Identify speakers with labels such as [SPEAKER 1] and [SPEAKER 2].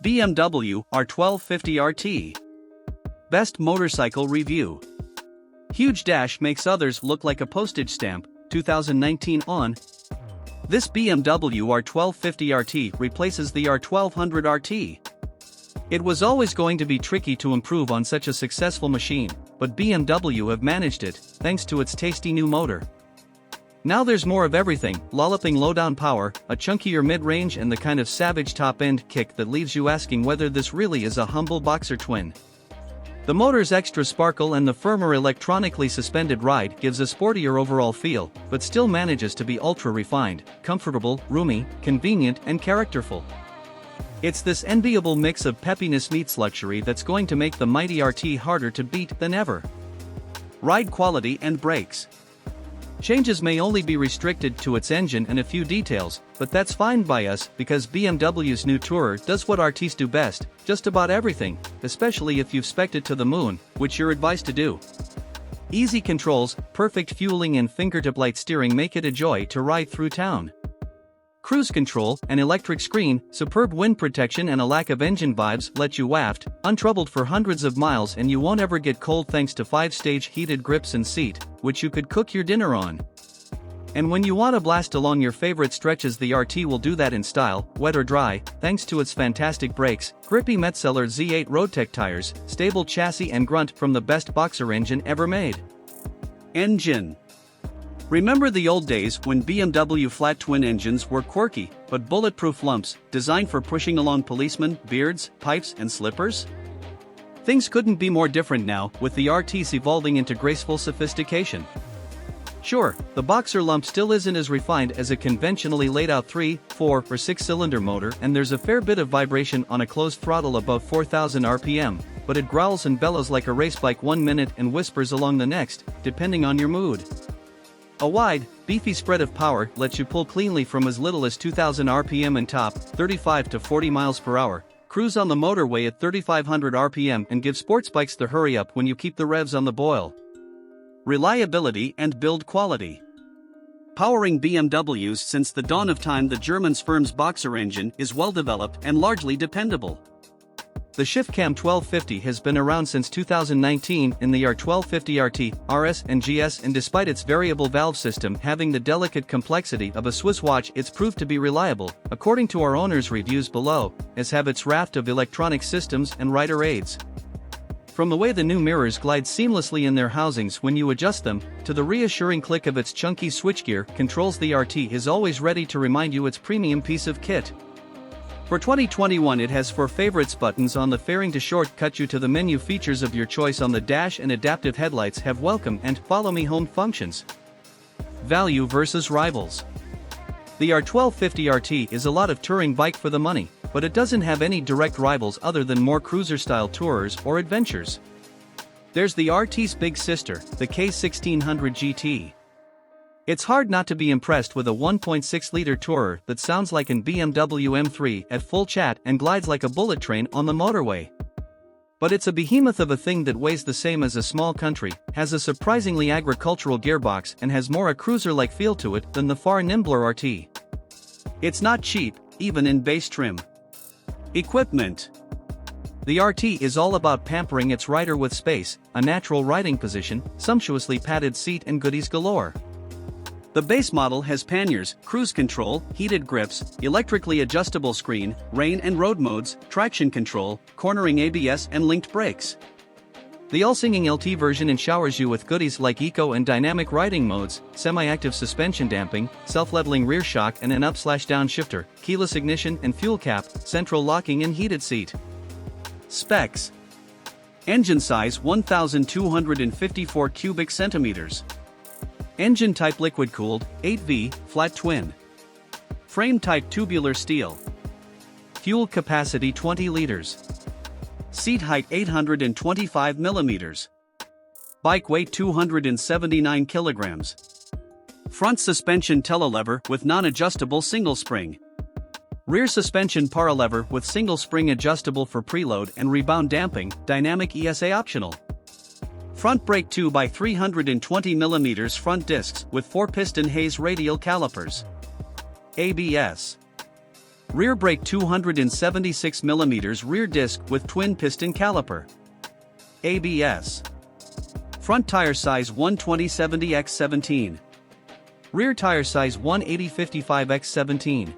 [SPEAKER 1] BMW R1250RT. Best Motorcycle Review. Huge dash makes others look like a postage stamp, 2019 on. This BMW R1250RT replaces the R1200RT. It was always going to be tricky to improve on such a successful machine, but BMW have managed it, thanks to its tasty new motor. Now there's more of everything: lolloping low-down power, a chunkier mid-range, and the kind of savage top-end kick that leaves you asking whether this really is a humble boxer twin. The motor's extra sparkle and the firmer electronically suspended ride gives a sportier overall feel, but still manages to be ultra-refined, comfortable, roomy, convenient, and characterful. It's this enviable mix of peppiness meets luxury that's going to make the mighty RT harder to beat than ever. Ride quality and brakes. Changes may only be restricted to its engine and a few details, but that's fine by us because BMW's new Tourer does what RTs do best: just about everything, especially if you've spec'd it to the moon, which you're advised to do. Easy controls, perfect fueling, and fingertip light steering make it a joy to ride through town. Cruise control, an electric screen, superb wind protection, and a lack of engine vibes let you waft untroubled for hundreds of miles, and you won't ever get cold thanks to 5-stage heated grips and seat, which you could cook your dinner on. And when you want to blast along your favorite stretches, the RT will do that in style, wet or dry, thanks to its fantastic brakes, grippy Metzeler Z8 Roadtech tires, stable chassis, and grunt from the best boxer engine ever made. Engine. Remember the old days when BMW flat twin engines were quirky but bulletproof lumps, designed for pushing along policemen, beards, pipes, and slippers? Things couldn't be more different now, with the RTs evolving into graceful sophistication. Sure, the boxer lump still isn't as refined as a conventionally laid-out 3, 4, or 6-cylinder motor, and there's a fair bit of vibration on a closed throttle above 4,000 RPM, but it growls and bellows like a race bike 1 minute and whispers along the next, depending on your mood. A wide, beefy spread of power lets you pull cleanly from as little as 2,000 RPM and top 35 to 40 miles per hour, cruise on the motorway at 3,500 RPM, and give sports bikes the hurry up when you keep the revs on the boil. Reliability and build quality. Powering BMWs since the dawn of time, the German firm's boxer engine is well developed and largely dependable. The Shiftcam 1250 has been around since 2019 in the R1250RT, RS, and GS, and despite its variable valve system having the delicate complexity of a Swiss watch, it's proved to be reliable, according to our owner's reviews below, as have its raft of electronic systems and rider aids. From the way the new mirrors glide seamlessly in their housings when you adjust them, to the reassuring click of its chunky switchgear controls, the RT is always ready to remind you it's premium piece of kit. For 2021, it has 4 favorites buttons on the fairing to shortcut you to the menu. Features of your choice on the dash and adaptive headlights have welcome and follow me home functions. Value versus rivals. The R1250RT is a lot of touring bike for the money, but it doesn't have any direct rivals other than more cruiser-style tourers or adventures. There's the RT's big sister, the K1600 GT. It's hard not to be impressed with a 1.6-liter tourer that sounds like an BMW M3 at full chat and glides like a bullet train on the motorway. But it's a behemoth of a thing that weighs the same as a small country, has a surprisingly agricultural gearbox, and has more a cruiser-like feel to it than the far nimbler RT. It's not cheap, even in base trim. Equipment. The RT is all about pampering its rider with space, a natural riding position, sumptuously padded seat, and goodies galore. The base model has panniers, cruise control, heated grips, electrically adjustable screen, rain and road modes, traction control, cornering ABS, and linked brakes. The all-singing LT version showers you with goodies like eco and dynamic riding modes, semi-active suspension damping, self-leveling rear shock and an up/down shifter, keyless ignition and fuel cap, central locking and heated seat. Specs. Engine size 1,254 cubic centimeters. Engine type liquid-cooled, 8V, flat twin. Frame type tubular steel. Fuel capacity 20 liters. Seat height 825 millimeters. Bike weight 279 kilograms. Front suspension Telelever with non-adjustable single spring. Rear suspension Paralever with single spring adjustable for preload and rebound damping, dynamic ESA optional. Front brake 2x320mm front discs with 4-piston Hayes radial calipers. ABS. Rear brake 276mm rear disc with twin piston caliper. ABS. Front tire size 120/70x17. Rear tire size 180/55x17.